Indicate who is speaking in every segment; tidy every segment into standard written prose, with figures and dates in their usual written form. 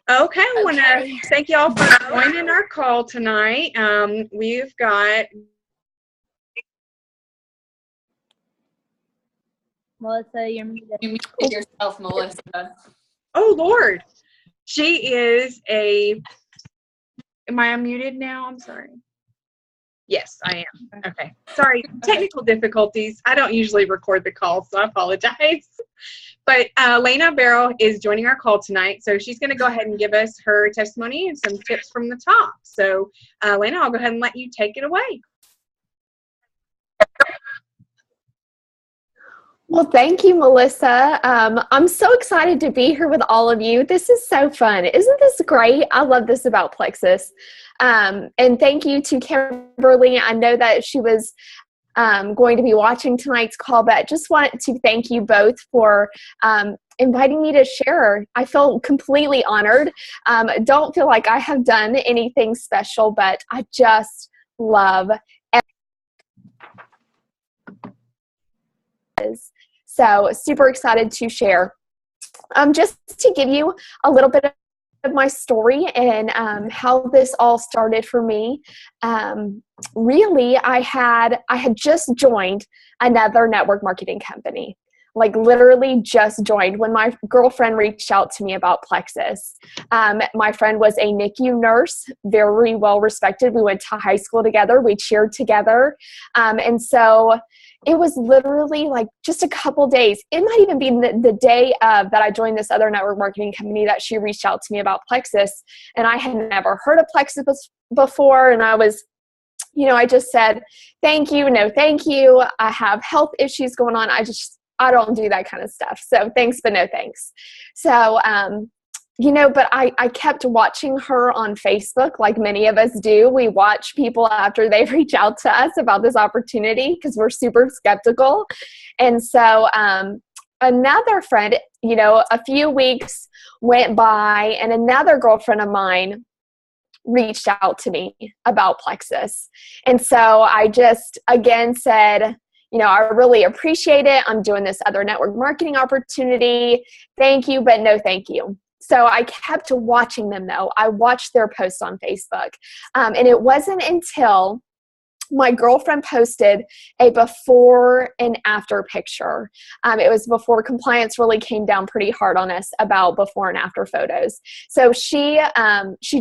Speaker 1: Okay, I want to thank you all for joining our call tonight. We've got
Speaker 2: Melissa, you're muted.
Speaker 3: You muted yourself, Melissa.
Speaker 1: Oh, Lord. She is a, am I unmuted now? I'm sorry. Yes, I am. Okay. Sorry. Technical difficulties. I don't usually record the call, so I apologize. But Alaina Barrow is joining our call tonight, so she's going to go ahead and give us her testimony and some tips from the top. So, Alaina, I'll go ahead and let you take it away.
Speaker 4: Well, thank you, Melissa. I'm so excited to be here with all of you. This is so fun. Isn't this great? I love this about Plexus. And thank you to Kimberly. I know that she was going to be watching tonight's call, but just want to thank you both for inviting me to share. I feel completely honored. Don't feel like I have done anything special, but I just love So super excited to share. Just to give you a little bit of my story and how this all started for me. Really, I had just joined another network marketing company. Like literally just joined when my girlfriend reached out to me about Plexus. My friend was a NICU nurse, very well respected. We went to high school together. We cheered together. And so it was literally like just a couple days. It might even be the day that I joined this other network marketing company that she reached out to me about Plexus. And I had never heard of Plexus before. And I was, I just said, thank you, no thank you. I have health issues going on. I don't do that kind of stuff. So thanks, but no thanks. So, but I kept watching her on Facebook like many of us do. We watch people after they reach out to us about this opportunity because we're super skeptical. And so another friend, a few weeks went by and another girlfriend of mine reached out to me about Plexus. And so I just, again, said, I really appreciate it. I'm doing this other network marketing opportunity. Thank you, but no thank you. So I kept watching them, though. I watched their posts on Facebook. And it wasn't until my girlfriend posted a before and after picture. It was before compliance really came down pretty hard on us about before and after photos. So she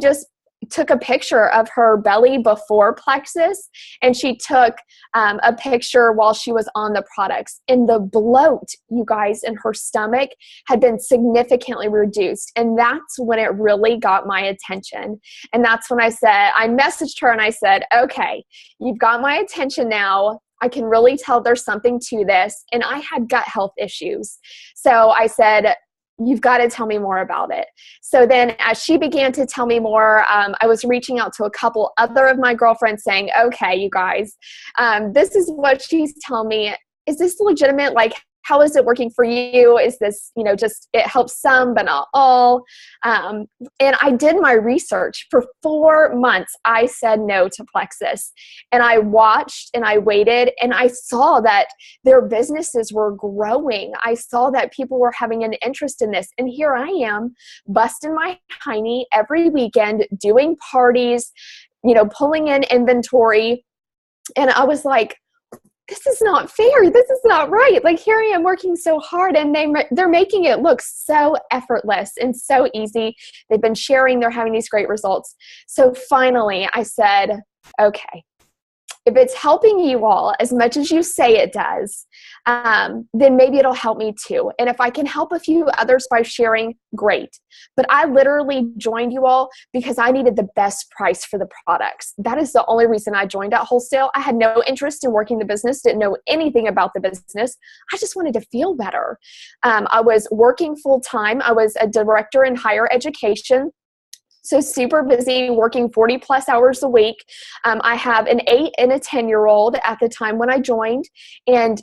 Speaker 4: just took a picture of her belly before Plexus, and she took a picture while she was on the products. And the bloat, you guys, in her stomach had been significantly reduced. And that's when it really got my attention. And that's when I messaged her and I said, okay, you've got my attention now. I can really tell there's something to this. And I had gut health issues. So I said, you've got to tell me more about it. So then as she began to tell me more, I was reaching out to a couple other of my girlfriends saying, okay, you guys, this is what she's telling me. Is this legitimate? Like, how is it working for you? Is this, just it helps some, but not all? And I did my research. For 4 months, I said no to Plexus. And I watched and I waited and I saw that their businesses were growing. I saw that people were having an interest in this. And here I am, busting my hiney every weekend, doing parties, pulling in inventory. And I was like, this is not fair. This is not right. Like, here I am working so hard and they're making it look so effortless and so easy. They've been sharing, they're having these great results. So finally I said, okay, if it's helping you all as much as you say it does, then maybe it'll help me too. And if I can help a few others by sharing, great. But I literally joined you all because I needed the best price for the products. That is the only reason I joined at wholesale. I had no interest in working the business, didn't know anything about the business. I just wanted to feel better. I was working full time. I was a director in higher education. So super busy, working 40 plus hours a week. I have an 8 and a 10-year-old at the time when I joined. And,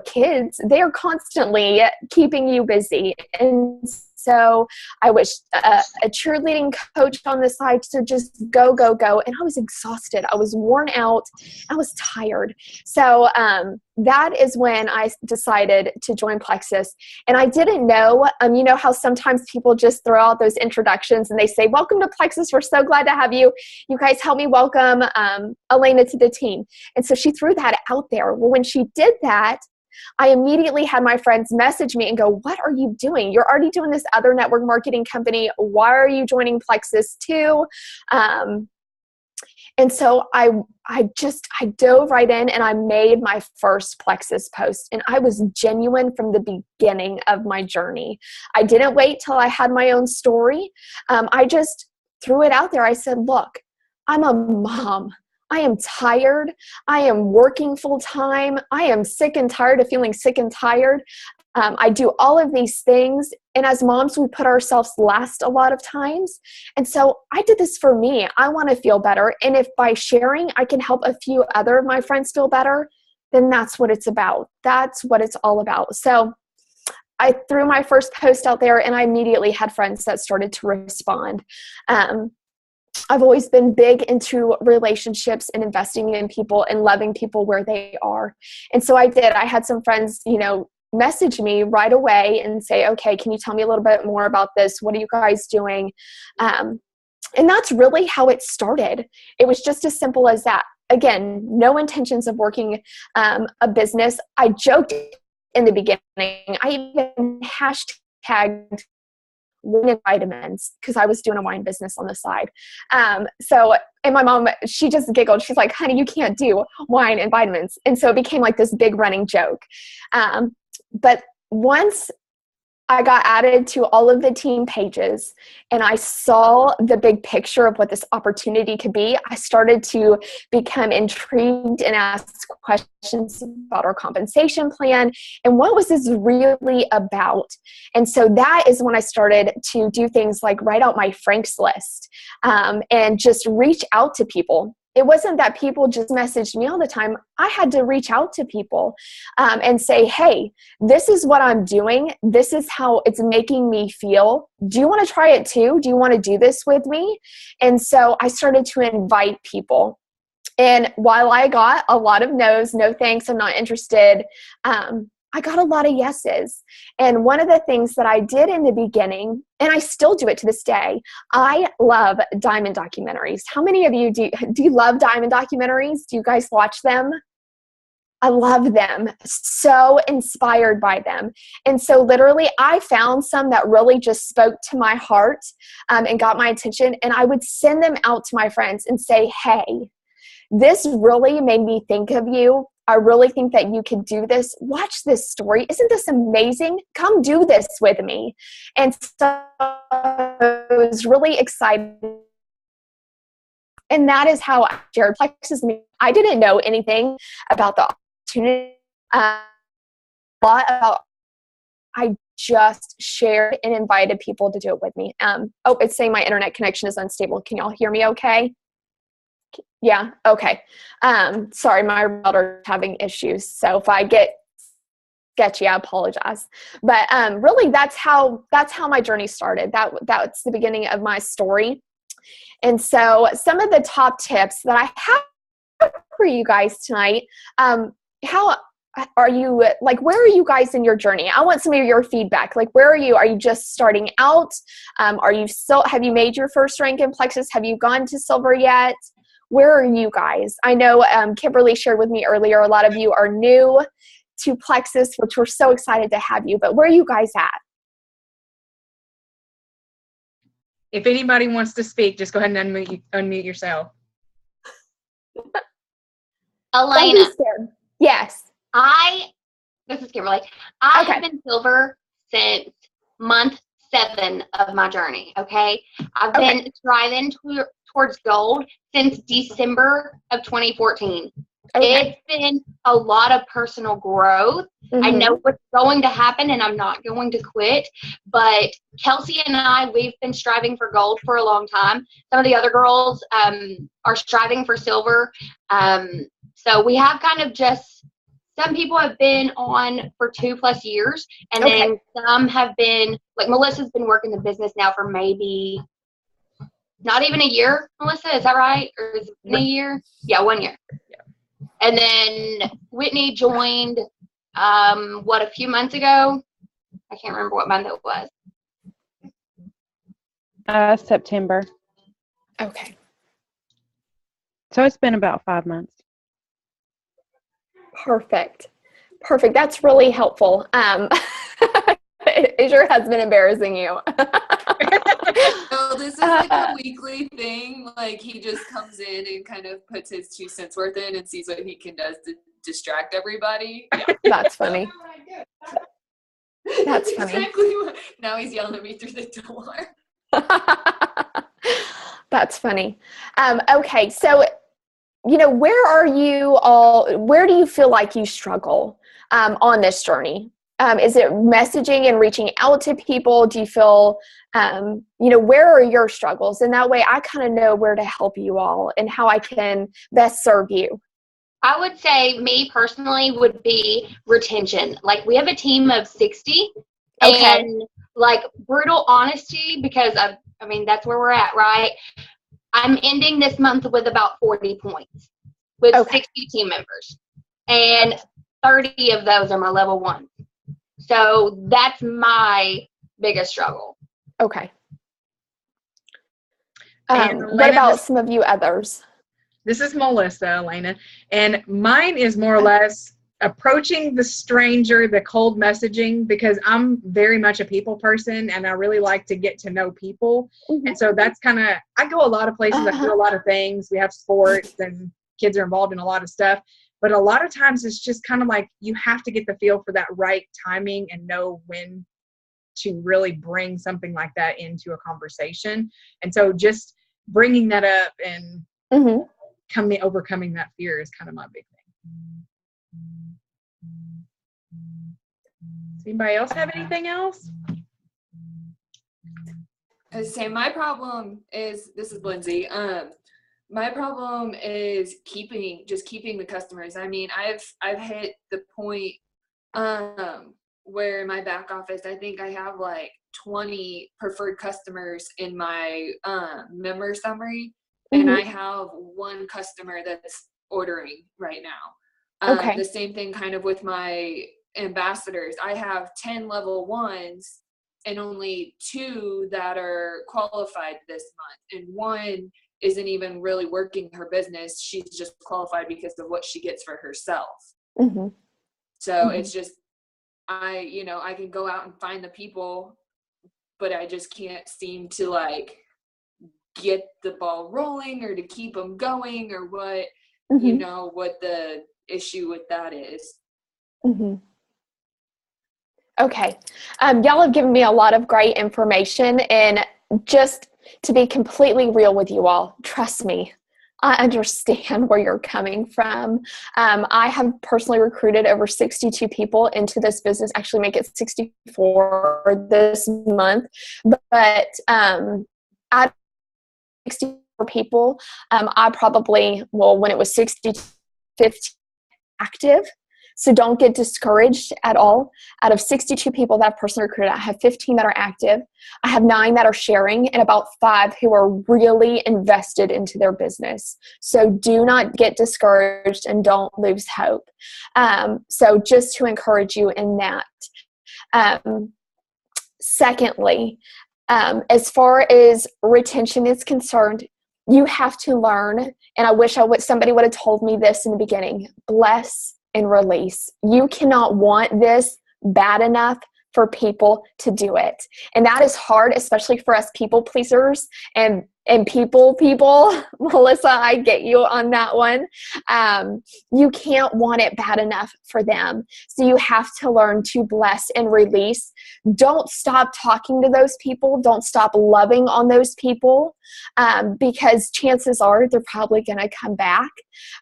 Speaker 4: kids, they are constantly keeping you busy. And so. I was a cheerleading coach on the side. So just go, go, go. And I was exhausted. I was worn out. I was tired. So that is when I decided to join Plexus. And I didn't know, you know how sometimes people just throw out those introductions and they say, welcome to Plexus. We're so glad to have you. You guys help me welcome Alaina to the team. And so she threw that out there. Well, when she did that, I immediately had my friends message me and go, what are you doing? You're already doing this other network marketing company. Why are you joining Plexus too? And so I dove right in and I made my first Plexus post, and I was genuine from the beginning of my journey. I didn't wait till I had my own story. I just threw it out there. I said, look, I'm a mom. I am tired. I am working full time. I am sick and tired of feeling sick and tired. I do all of these things. And as moms, we put ourselves last a lot of times. And so I did this for me. I want to feel better. And if by sharing, I can help a few other of my friends feel better, then that's what it's about. That's what it's all about. So I threw my first post out there and I immediately had friends that started to respond. I've always been big into relationships and investing in people and loving people where they are. And so I did. I had some friends, message me right away and say, okay, can you tell me a little bit more about this? What are you guys doing? And that's really how it started. It was just as simple as that. Again, no intentions of working a business. I joked in the beginning. I even hashtagged wine and vitamins because I was doing a wine business on the side. And my mom, she just giggled. She's like, honey, you can't do wine and vitamins. And so it became like this big running joke. But once I got added to all of the team pages and I saw the big picture of what this opportunity could be, I started to become intrigued and ask questions about our compensation plan and what was this really about. And so that is when I started to do things like write out my Franks list and just reach out to people. It wasn't that people just messaged me all the time. I had to reach out to people and say, hey, this is what I'm doing. This is how it's making me feel. Do you want to try it too? Do you want to do this with me? And so I started to invite people. And while I got a lot of no's, no thanks, I'm not interested, I got a lot of yeses. And one of the things that I did in the beginning, and I still do it to this day, I love diamond documentaries. How many of you do you love diamond documentaries? Do you guys watch them? I love them. So inspired by them. And so literally I found some that really just spoke to my heart and got my attention. And I would send them out to my friends and say, hey, this really made me think of you. I really think that you could do this. Watch this story. Isn't this amazing? Come do this with me. And so I was really excited. And that is how I shared Plexus. I didn't know anything about the opportunity. A lot about, I just shared and invited people to do it with me. It's saying my internet connection is unstable. Can y'all hear me okay? Yeah. Okay. Sorry, my router is having issues. So if I get sketchy, I apologize. But really, that's how my journey started. That's the beginning of my story. And so some of the top tips that I have for you guys tonight. How are you? Like, where are you guys in your journey? I want some of your feedback. Like, where are you? Are you just starting out? Have you made your first rank in Plexus? Have you gone to silver yet? Where are you guys? I know Kimberly shared with me earlier, a lot of you are new to Plexus, which we're so excited to have you, but where are you guys at?
Speaker 1: If anybody wants to speak, just go ahead and unmute yourself.
Speaker 3: Alaina,
Speaker 4: yes.
Speaker 3: This is Kimberly. I
Speaker 4: Okay.
Speaker 3: have been silver since month 7 of my journey, okay? I've been striving towards gold since December of 2014.
Speaker 4: Okay.
Speaker 3: It's been a lot of personal growth.
Speaker 4: Mm-hmm.
Speaker 3: I know what's going to happen and I'm not going to quit, but Kelsey and I, we've been striving for gold for a long time. Some of the other girls are striving for silver. So we have kind of just some people have been on for 2+ years, and then some have been, like Melissa's been working the business now for maybe not even a year. Melissa, is that right? Or is it been a year? Yeah, 1 year.
Speaker 1: Yeah.
Speaker 3: And then Whitney joined, a few months ago? I can't remember what month it was.
Speaker 5: September.
Speaker 4: Okay.
Speaker 5: So it's been about 5 months.
Speaker 4: Perfect. That's really helpful. Is your husband embarrassing you?
Speaker 6: No, this is like a weekly thing. Like he just comes in and kind of puts his 2 cents worth in and sees what he can do to distract everybody.
Speaker 4: That's funny. That's funny.
Speaker 6: Exactly. Now he's yelling at me through the door.
Speaker 4: That's funny. Okay, so where do you feel like you struggle on this journey? Is it messaging and reaching out to people? Do you feel, where are your struggles? And that way I kind of know where to help you all and how I can best serve you.
Speaker 3: I would say me personally would be retention. Like we have a team of 60 and like brutal honesty, because that's where we're at, right? I'm ending this month with about 40 points with 60 team members, and 30 of those are my level 1. So that's my biggest struggle.
Speaker 4: Okay. What about some of you others?
Speaker 1: This is Melissa, Alaina, and mine is more or less approaching the stranger, the cold messaging, because I'm very much a people person and I really like to get to know people. Mm-hmm. And so that's kind of, I go a lot of places, I do a lot of things. We have sports and kids are involved in a lot of stuff. But a lot of times it's just kind of like you have to get the feel for that right timing and know when to really bring something like that into a conversation. And so just bringing that up and overcoming that fear is kind of my big thing. Does anybody else have anything else?
Speaker 6: I say my problem is, this is Lindsay. My problem is keeping the customers. I mean, I've hit the point where in my back office, I think I have like 20 preferred customers in my member summary, and I have 1 customer that's ordering right now. The same thing kind of with my ambassadors. I have 10 level 1s and only 2 that are qualified this month, and 1 isn't even really working her business. She's just qualified because of what she gets for herself. So it's just, I can go out and find the people, but I just can't seem to like get the ball rolling or to keep them going, or what, what the issue with that is.
Speaker 4: Okay. Y'all have given me a lot of great information, and just to be completely real with you all, trust me, I understand where you're coming from. I have personally recruited over 62 people into this business, actually make it 64 this month. But out of 64 people, I probably, when it was 60, 50 active. So don't get discouraged at all. Out of 62 people that I've personally recruited, I have 15 that are active. I have 9 that are sharing, and about 5 who are really invested into their business. So do not get discouraged and don't lose hope. So just to encourage you in that. Secondly, as far as retention is concerned, you have to learn, and I wish somebody would have told me this in the beginning, bless and release. You cannot want this bad enough for people to do it. And that is hard, especially for us people pleasers and people. Melissa, I get you on that one. You can't want it bad enough for them. So you have to learn to bless and release. Don't stop talking to those people. Don't stop loving on those people, because chances are they're probably going to come back.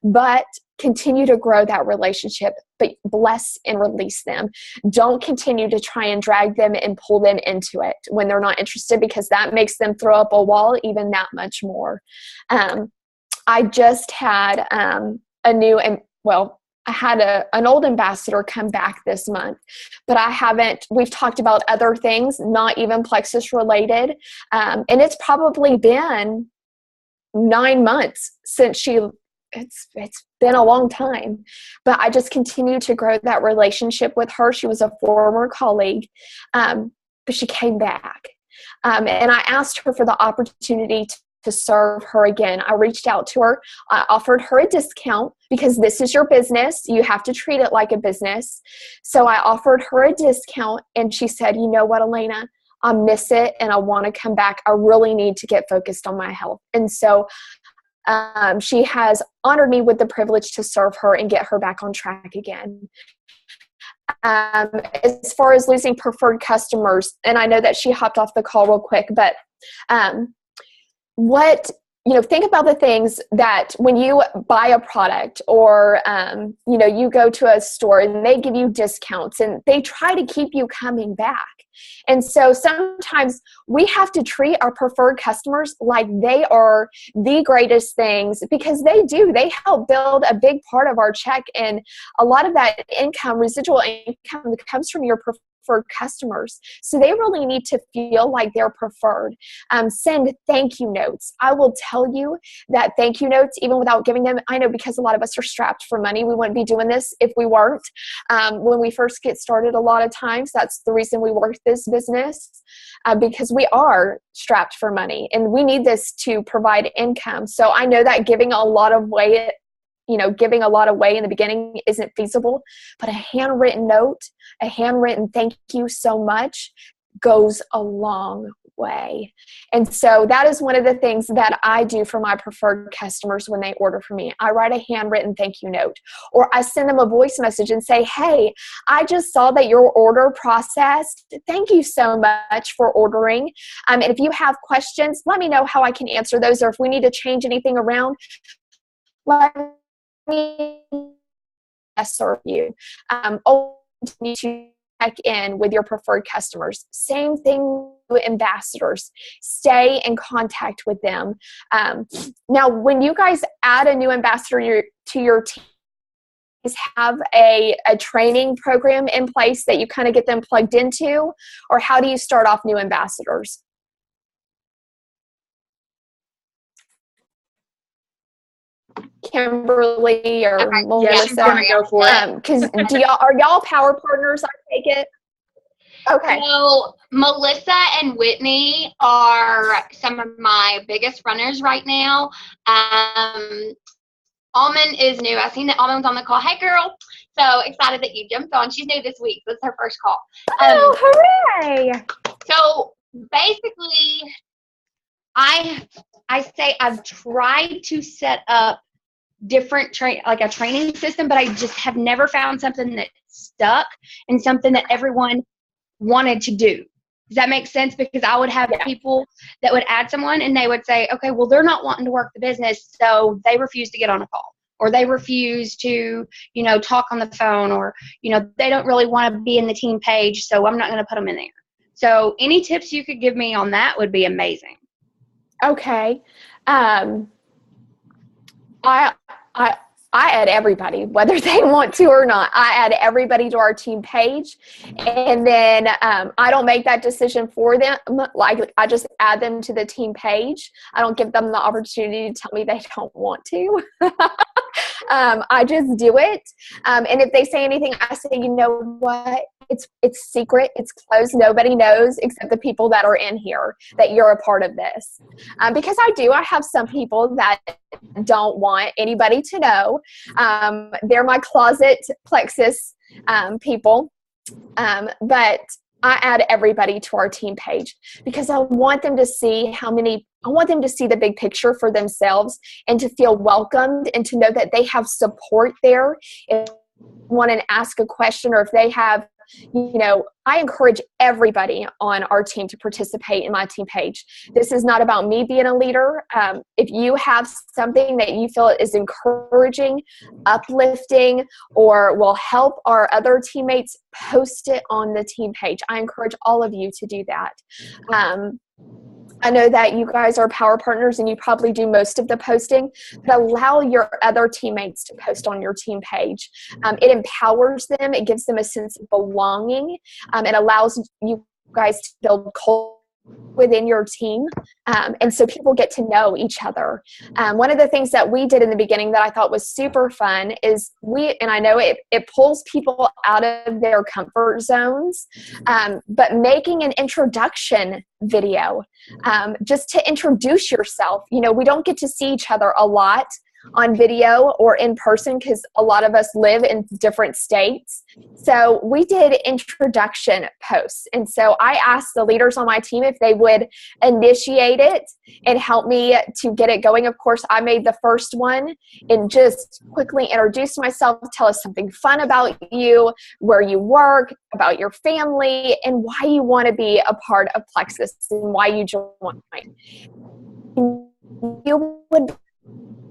Speaker 4: But continue to grow that relationship, but bless and release them. Don't continue to try and drag them and pull them into it when they're not interested, because that makes them throw up a wall even that much more. I just had I had an old ambassador come back this month, but we've talked about other things, not even Plexus related. And it's probably been 9 months since it's been a long time, but I just continue to grow that relationship with her. She was a former colleague, but she came back. And I asked her for the opportunity to serve her again. I reached out to her. I offered her a discount because this is your business. You have to treat it like a business. So I offered her a discount, and she said, you know what, Alaina, I miss it and I want to come back. I really need to get focused on my health. And so she has honored me with the privilege to serve her and get her back on track again. As far as losing preferred customers, and I know that she hopped off the call real quick, but think about the things that when you buy a product or, you go to a store and they give you discounts and they try to keep you coming back. And so sometimes we have to treat our preferred customers like they are the greatest things, because they help build a big part of our check. And a lot of that income, residual income, comes from your preferred customers. So they really need to feel like they're preferred. Send thank you notes. I will tell you that thank you notes, even without giving them, I know because a lot of us are strapped for money. We wouldn't be doing this if we weren't. When we first get started, a lot of times, that's the reason we work this business, because we are strapped for money and we need this to provide income. So I know that giving a lot of way in the beginning isn't feasible, but a handwritten note, a handwritten thank you so much goes a long way. And so that is one of the things that I do for my preferred customers when they order from me. I write a handwritten thank you note, or I send them a voice message and say, hey, I just saw that your order processed. Thank you so much for ordering. And if you have questions, let me know how I can answer those, or if we need to change anything around, let me serve you. Continue to check in with your preferred customers. Same thing with ambassadors. Stay in contact with them. Now, when you guys add a new ambassador to your team, have a training program in place that you kind of get them plugged into, or how do you start off new ambassadors? Kimberly or Melissa?
Speaker 1: Yeah, she's gonna go for it.
Speaker 4: Because are y'all power partners? I take it. Okay.
Speaker 3: So Melissa and Whitney are some of my biggest runners right now. Almond is new. I seen that Almond was on the call. Hey, girl! So excited that you jumped on. She's new this week. This is her first call.
Speaker 4: Hooray!
Speaker 3: So basically, I say I've tried to set up different a training system, but I just have never found something that stuck and something that everyone wanted to do. Does that make sense? Because I would have people that would add someone and they would say, okay, well, they're not wanting to work the business, so they refuse to get on a call, or they refuse to, talk on the phone, or, they don't really want to be in the team page, so I'm not going to put them in there. So any tips you could give me on that would be amazing.
Speaker 4: Okay. I add everybody, whether they want to or not. I add everybody to our team page, and then I don't make that decision for them. Like, I just add them to the team page. I don't give them the opportunity to tell me they don't want to. I just do it. And if they say anything, I say, you know what? It's secret. It's closed. Nobody knows except the people that are in here that you're a part of this. Because I have some people that don't want anybody to know. They're my closet Plexus people. But I add everybody to our team page because I want them to see I want them to see the big picture for themselves and to feel welcomed and to know that they have support there. If they want to ask a question, or if they have, I encourage everybody on our team to participate in my team page. This is not about me being a leader. If you have something that you feel is encouraging, uplifting, or will help our other teammates, post it on the team page. I encourage all of you to do that. I know that you guys are power partners and you probably do most of the posting, but allow your other teammates to post on your team page. It empowers them. It gives them a sense of belonging. It allows you guys to build culture within your team. And so people get to know each other. One of the things that we did in the beginning that I thought was super fun is and I know it pulls people out of their comfort zones, but making an introduction video, just to introduce yourself. You know, we don't get to see each other a lot on video or in person because a lot of us live in different states. So we did introduction posts. And so I asked the leaders on my team if they would initiate it and help me to get it going. Of course, I made the first one and just quickly introduced myself, tell us something fun about you, where you work, about your family, and why you want to be a part of Plexus and why you joined. You would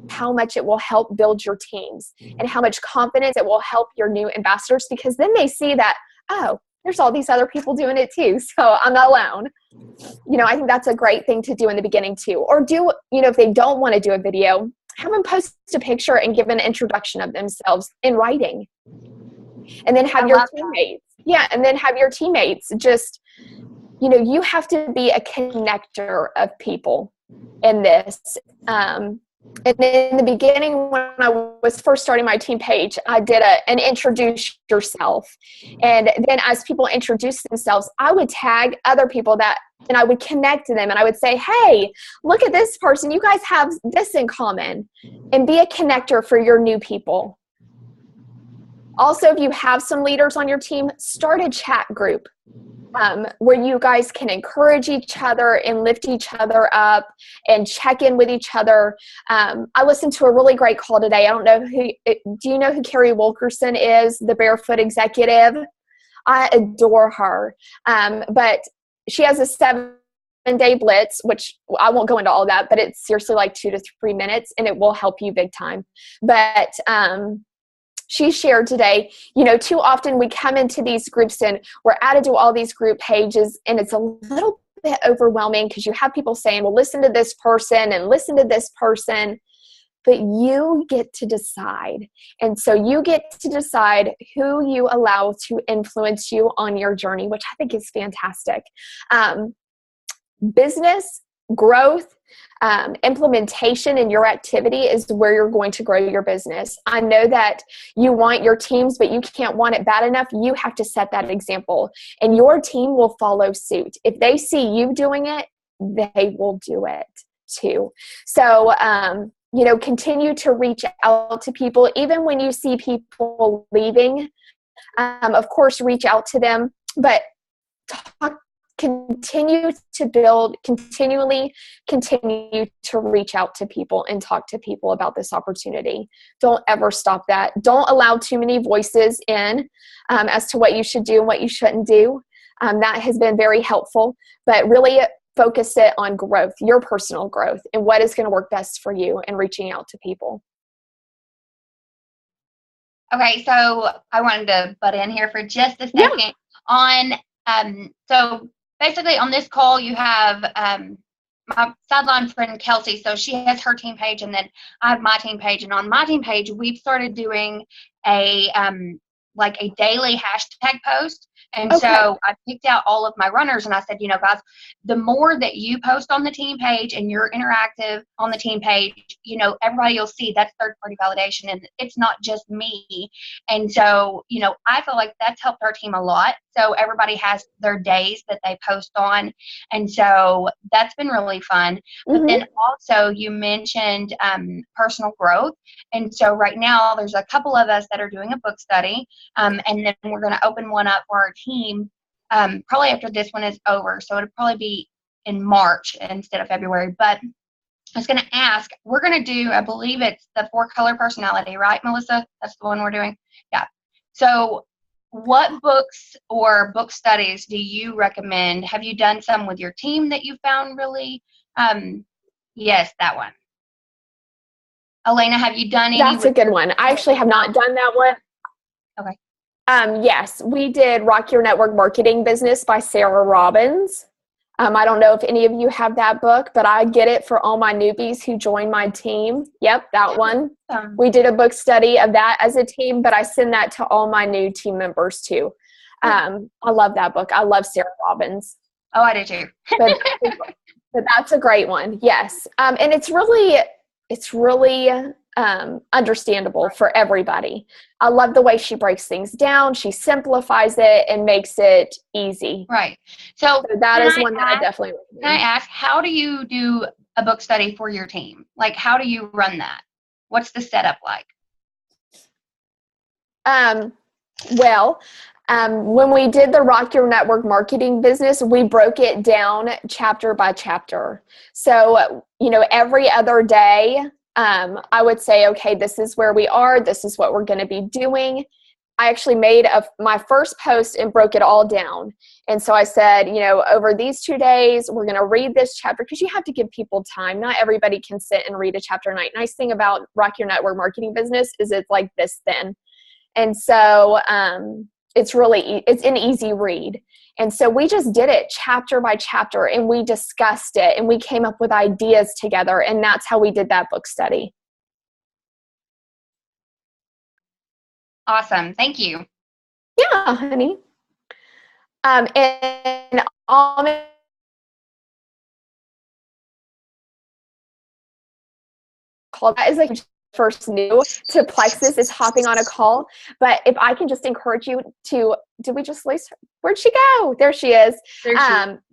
Speaker 4: how much it will help build your teams and how much confidence it will help your new ambassadors, because then they see that, oh, there's all these other people doing it too, so I'm not alone. You know, I think that's a great thing to do in the beginning too. Or do, you know, if they don't want to do a video, have them post a picture and give an introduction of themselves in writing. And then have your teammates. Yeah, and then have your teammates just, you know, you have to be a connector of people in this. And in the beginning, when I was first starting my team page, I did an introduce yourself. And then as people introduce themselves, I would tag other people and I would connect to them. And I would say, hey, look at this person. You guys have this in common. And be a connector for your new people. Also, if you have some leaders on your team, start a chat group. Where you guys can encourage each other and lift each other up and check in with each other. I listened to a really great call today. I don't know do you know who Carrie Wilkerson is, the Barefoot executive? I adore her. But she has a 7-day blitz, which I won't go into all of that, but it's seriously like 2 to 3 minutes and it will help you big time. But, she shared today, you know, too often we come into these groups and we're added to all these group pages and it's a little bit overwhelming because you have people saying, well, listen to this person and listen to this person, but you get to decide. And so you get to decide who you allow to influence you on your journey, which I think is fantastic. Business growth, implementation in your activity is where you're going to grow your business. I know that you want your teams, but you can't want it bad enough. You have to set that example, and your team will follow suit. If they see you doing it, they will do it too. So, you know, continue to reach out to people, even when you see people leaving. Of course, reach out to them, but continue to build, continually continue to reach out to people and talk to people about this opportunity. Don't ever stop that. Don't allow too many voices in as to what you should do and what you shouldn't do. That has been very helpful, but really focus it on growth, your personal growth, and what is going to work best for you and reaching out to people.
Speaker 3: Okay, so I wanted to butt in here for just a second. So basically on this call, you have my sideline friend, Kelsey. So she has her team page, and then I have my team page. And on my team page, we've started doing a daily hashtag post. And so I picked out all of my runners and I said, you know, guys, the more that you post on the team page and you're interactive on the team page, you know, everybody will see that's third-party validation and it's not just me. And so, you know, I feel like that's helped our team a lot. So everybody has their days that they post on. And so that's been really fun. But then also you mentioned personal growth. And so right now there's a couple of us that are doing a book study. And then we're going to open one up for our team probably after this one is over. So it'll probably be in March instead of February. But I was going to ask, we're going to do, I believe it's the 4-color personality, right, Melissa? That's the one we're doing? Yeah. So what books or book studies do you recommend? Have you done some with your team that you found really? Yes, that one. Alaina, have you done any?
Speaker 4: That's a good one. I actually have not done that one.
Speaker 3: Okay.
Speaker 4: Yes, we did Rock Your Network Marketing Business by Sarah Robbins. I don't know if any of you have that book, but I get it for all my newbies who join my team. Yep, that one. We did a book study of that as a team, but I send that to all my new team members too. I love that book. I love Sarah Robbins.
Speaker 3: Oh, I do too.
Speaker 4: But that's a great one. Yes. And it's really understandable for everybody. I love the way she breaks things down. She simplifies it and makes it easy.
Speaker 3: Right. So
Speaker 4: that is one that I definitely recommend.
Speaker 3: Can I ask, how do you do a book study for your team? Like, how do you run that? What's the setup like?
Speaker 4: When we did the Rock Your Network marketing business, we broke it down chapter by chapter. So, every other day, I would say, okay, this is where we are. This is what we're going to be doing. I actually made my first post and broke it all down. And so I said, over these 2 days, we're going to read this chapter, because you have to give people time. Not everybody can sit and read a chapter a night. Nice thing about Rock Your Network marketing business is it's like this thin. And so it's an easy read. And so we just did it chapter by chapter, and we discussed it, and we came up with ideas together, and that's how we did that book study.
Speaker 3: Awesome. Thank you.
Speaker 4: Yeah, honey. And almond call, that is like first new to Plexus, is hopping on a call. But if I can just encourage you to, did we just lose her? Where'd she go? There she is.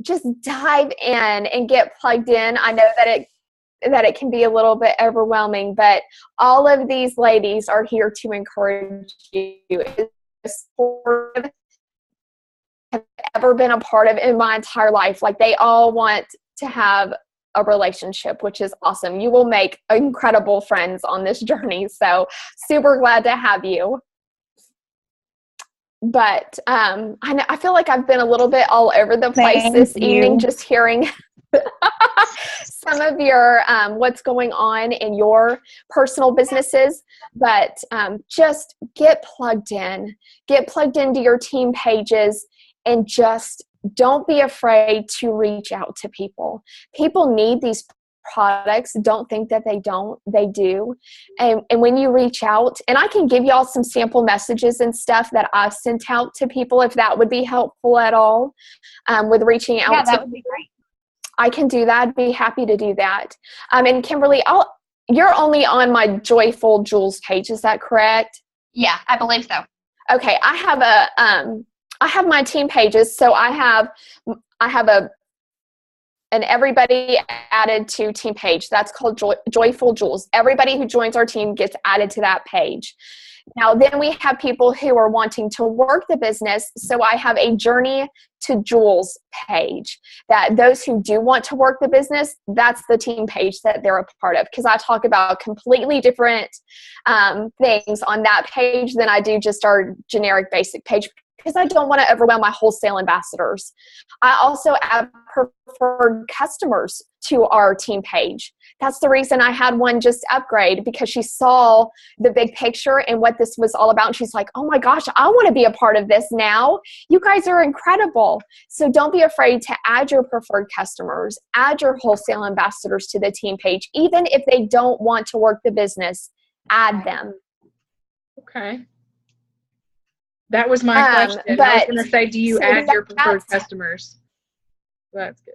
Speaker 4: Just dive in and get plugged in. I know that it can be a little bit overwhelming, but all of these ladies are here to encourage you. It's have ever been a part of in my entire life. Like, they all want to have a relationship, which is awesome. You will make incredible friends on this journey. So super glad to have you. But I feel like I've been a little bit all over the place this evening, just hearing some of your what's going on in your personal businesses. But just get plugged into your team pages, and just don't be afraid to reach out to people. People need these products. Don't think that they don't. They do. And when you reach out, and I can give y'all some sample messages and stuff that I've sent out to people, if that would be helpful at all, with reaching out.
Speaker 3: Yeah, that would be great.
Speaker 4: I can do that. I'd be happy to do that. And Kimberly, you're only on my Joyful Jewels page. Is that correct?
Speaker 3: Yeah, I believe so.
Speaker 4: Okay. I have my team pages. So I have an everybody added to team page. That's called Joyful Jewels. Everybody who joins our team gets added to that page. Now, then we have people who are wanting to work the business. So I have a Journey to Jewels page, that those who do want to work the business, that's the team page that they're a part of. Because I talk about completely different things on that page than I do just our generic basic page, because I don't want to overwhelm my wholesale ambassadors. I also add preferred customers to our team page. That's the reason I had one just upgrade, because she saw the big picture and what this was all about. And she's like, oh my gosh, I want to be a part of this now. You guys are incredible. So don't be afraid to add your preferred customers, add your wholesale ambassadors to the team page. Even if they don't want to work the business, add them.
Speaker 1: Okay. That was my question. I was going to say, do you add your preferred customers? Well, that's good.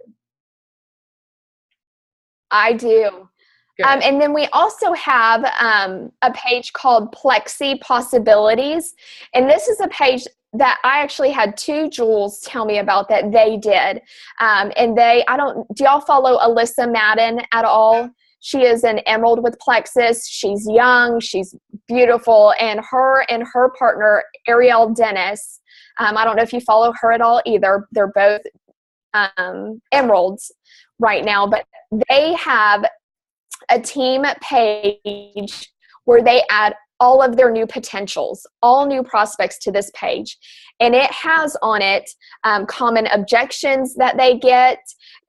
Speaker 4: I do. And then we also have a page called Plexi Possibilities. And this is a page that I actually had 2 jewels tell me about that they did. And do y'all follow Alyssa Madden at all? She is an emerald with Plexus. She's young. She's beautiful. And her partner, Ariel Dennis, I don't know if you follow her at all either. They're both emeralds right now, but they have a team page where they add all of their new potentials, all new prospects to this page. And it has on it common objections that they get.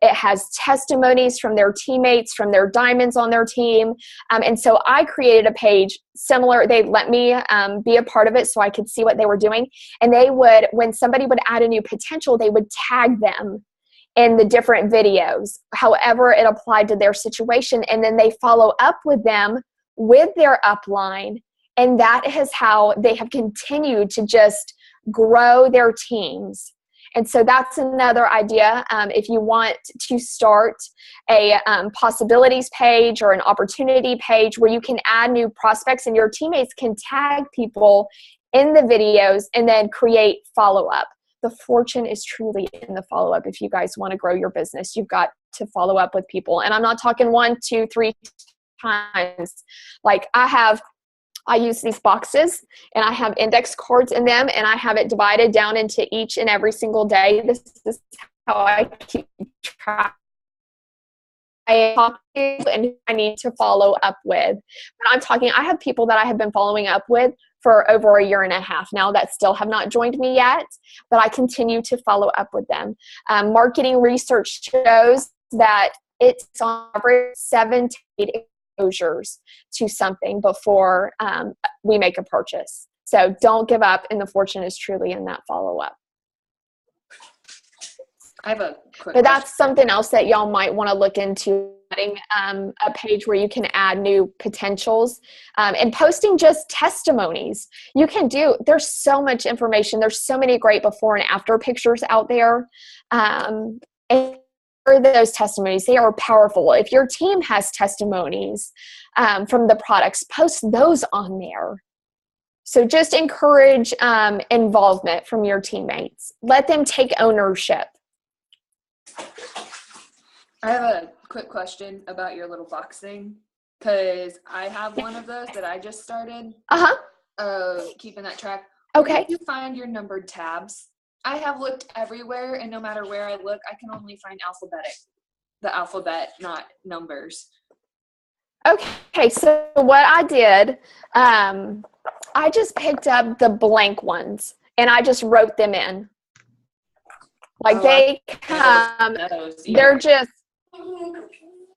Speaker 4: It has testimonies from their teammates, from their diamonds on their team. And so I created a page similar. They let me be a part of it so I could see what they were doing. And they would, when somebody would add a new potential, they would tag them in the different videos, however it applied to their situation. And then they follow up with them with their upline. And that is how they have continued to just grow their teams. And so that's another idea. If you want to start a possibilities page or an opportunity page where you can add new prospects and your teammates can tag people in the videos and then create follow-up. The fortune is truly in the follow-up. If you guys want to grow your business, you've got to follow up with people. And I'm not talking 1, 2, 3 times. Like I use these boxes and I have index cards in them and I have it divided down into each and every single day. This is how I keep track. I talk to and I need to follow up with. But I have people that I have been following up with for over a year and a half now that still have not joined me yet, but I continue to follow up with them. Marketing research shows that it's on average 7 to 8 exposures to something before we make a purchase. So don't give up, and the fortune is truly in that follow-up.
Speaker 6: I have a quick
Speaker 4: But that's something else that y'all might want to look into, adding a page where you can add new potentials and posting just testimonies. You can there's so much information. There's so many great before and after pictures out there. And for those testimonies, they are powerful. If your team has testimonies from the products, post those on there. So just encourage involvement from your teammates. Let them take ownership.
Speaker 6: I have a quick question about your little box thing, because I have one of those that I just started. Keeping that track.
Speaker 4: Okay.
Speaker 6: Where do you find your numbered tabs? I have looked everywhere, and no matter where I look, I can only find the alphabet, not numbers.
Speaker 4: Okay, so what I did, I just picked up the blank ones, and I just wrote them in. Like they come, they're just,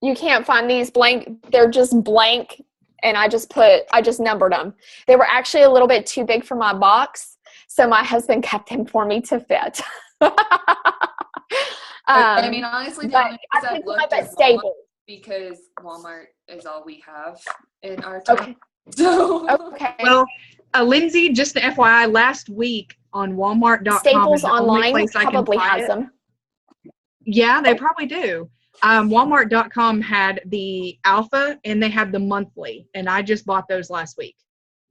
Speaker 4: you can't find these blank, they're just blank, and I just numbered them. They were actually a little bit too big for my box, so my husband kept them for me to fit.
Speaker 6: I mean, honestly,
Speaker 4: I picked them up at Staples.
Speaker 6: Because Walmart is all we have in our town.
Speaker 4: Okay.
Speaker 6: So.
Speaker 4: Okay.
Speaker 1: Well, Lindsay, just an FYI, last week on Walmart.com
Speaker 4: Staples
Speaker 1: is the only
Speaker 4: online
Speaker 1: place I can
Speaker 4: probably
Speaker 1: buy
Speaker 4: has
Speaker 1: it.
Speaker 4: them.
Speaker 1: Yeah, they probably do. Walmart.com had the alpha and they have the monthly, and I just bought those last week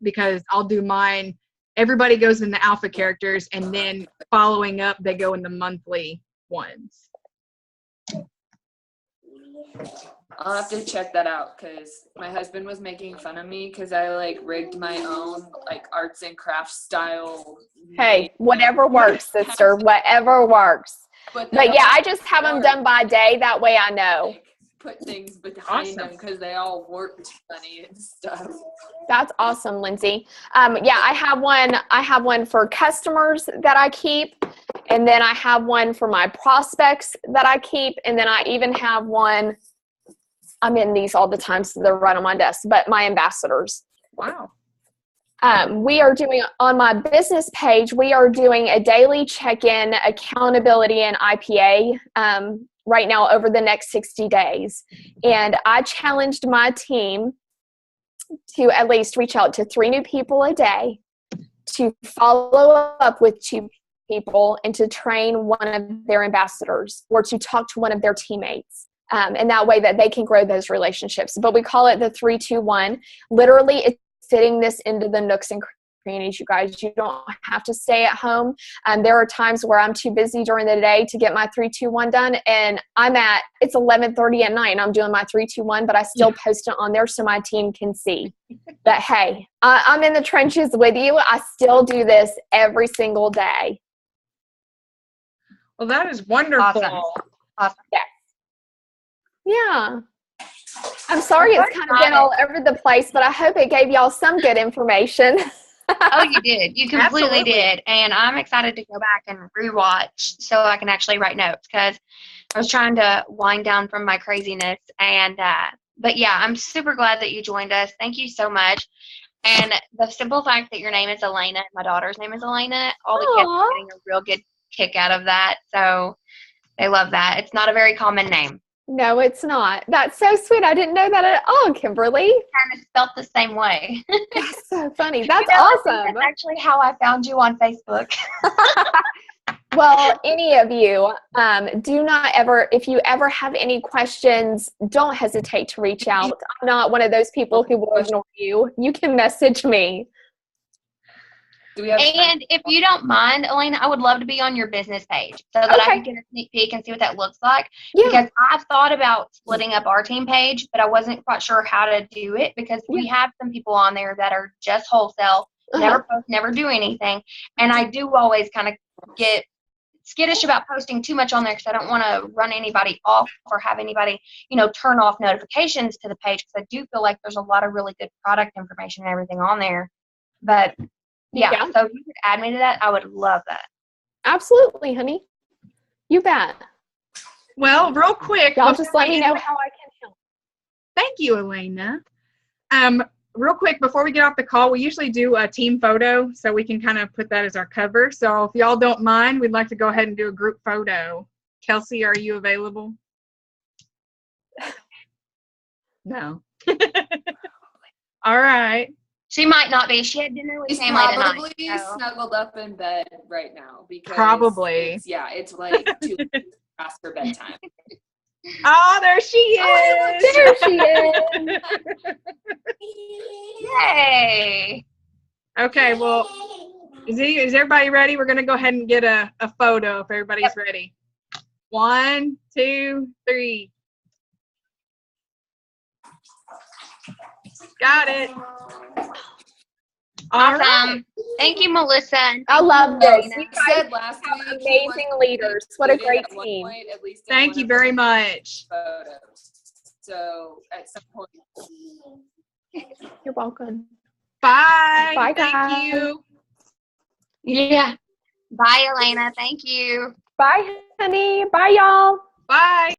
Speaker 1: because I'll do mine. Everybody goes in the alpha characters, and then following up, they go in the monthly ones.
Speaker 6: I'll have to check that out, because my husband was making fun of me because I rigged my own arts and crafts style.
Speaker 4: Hey, whatever works, sister, whatever works. But yeah, I just have them done by day. That way I know.
Speaker 6: Put things behind them because they all worked funny and stuff.
Speaker 4: That's awesome, Lindsay. Yeah, I have one for customers that I keep, and then I have one for my prospects that I keep, and then I even have one. I'm in these all the time, so they're right on my desk, but my ambassadors.
Speaker 1: Wow.
Speaker 4: We are doing, on my business page, we are doing a daily check-in, accountability, and IPA right now over the next 60 days. And I challenged my team to at least reach out to 3 new people a day, to follow up with 2 people, and to train one of their ambassadors or to talk to one of their teammates. And that way that they can grow those relationships. But we call it the 3-2-1. Literally, it's fitting this into the nooks and crannies, you guys. You don't have to stay at home. There are times where I'm too busy during the day to get my 3-2-1 done, and it's 11:30 at night, and I'm doing my 3-2-1, but I still post it on there so my team can see that, hey, I'm in the trenches with you. I still do this every single day.
Speaker 1: Well, that is wonderful.
Speaker 3: Awesome.
Speaker 4: Yes. Yeah. I'm sorry it's kind of been all over the place, but I hope it gave y'all some good information.
Speaker 3: Oh, you did. You completely
Speaker 1: Absolutely.
Speaker 3: did. And I'm excited to go back and rewatch so I can actually write notes, because I was trying to wind down from my craziness. And, but yeah, I'm super glad that you joined us. Thank you so much. And the simple fact that your name is Alaina, my daughter's name is Alaina, all the kids are getting a real good kick out of that. So They love that. It's not a very common name.
Speaker 4: No, it's not. That's so sweet. I didn't know that at all, Kimberly.
Speaker 3: Kind of spelt the same way.
Speaker 4: That's so funny. That's
Speaker 3: I think
Speaker 4: awesome.
Speaker 3: That's actually how I found you on Facebook.
Speaker 4: Well, any of you, do not ever, if you ever have any questions, don't hesitate to reach out. I'm not one of those people who will ignore you. You can message me.
Speaker 6: Do we have
Speaker 3: And if you don't mind, Alaina, I would love to be on your business page so that I can get a sneak peek and see what that looks like.
Speaker 4: Yeah.
Speaker 3: Because I've thought about splitting up our team page, but I wasn't quite sure how to do it because we have some people on there that are just wholesale, never post, never do anything. And I do always kind of get skittish about posting too much on there because I don't want to run anybody off or have anybody, turn off notifications to the page because I do feel like there's a lot of really good product information and everything on there. But yeah, so if you could add me to that, I would love that.
Speaker 4: Absolutely, honey. You bet.
Speaker 1: Well, real quick.
Speaker 4: Y'all just let me know how I can help.
Speaker 1: Thank you, Alaina. Real quick, before we get off the call, we usually do a team photo, so we can kind of put that as our cover. So if y'all don't mind, we'd like to go ahead and do a group photo. Kelsey, are you available? No. All right.
Speaker 3: She might not be. She had dinner with
Speaker 6: He's
Speaker 3: family
Speaker 6: probably
Speaker 3: tonight. So.
Speaker 6: snuggled up in bed right now because
Speaker 1: Probably.
Speaker 6: it's like 2 past her bedtime.
Speaker 1: Oh, there she is.
Speaker 4: There she is.
Speaker 3: Yay.
Speaker 1: Okay, well, is everybody ready? We're going to go ahead and get a photo if everybody's ready. 1, 2, 3. Got it. All
Speaker 3: Awesome.
Speaker 1: right.
Speaker 3: Thank you, Melissa.
Speaker 4: I love this. You
Speaker 6: You
Speaker 4: guys
Speaker 6: said last
Speaker 4: have
Speaker 6: week he
Speaker 4: amazing
Speaker 6: wanted
Speaker 4: leaders.
Speaker 6: to
Speaker 4: What a
Speaker 6: include
Speaker 4: great
Speaker 6: it at one
Speaker 4: team.
Speaker 6: point, at least in
Speaker 1: Thank
Speaker 6: one
Speaker 1: you
Speaker 6: of
Speaker 1: very
Speaker 6: the
Speaker 1: much.
Speaker 6: photos. So at some point.
Speaker 4: You're welcome.
Speaker 1: Bye.
Speaker 4: Bye,
Speaker 1: Thank
Speaker 4: guys.
Speaker 1: you.
Speaker 3: Yeah. Bye, Alaina. Thank you.
Speaker 4: Bye, honey. Bye, y'all.
Speaker 1: Bye.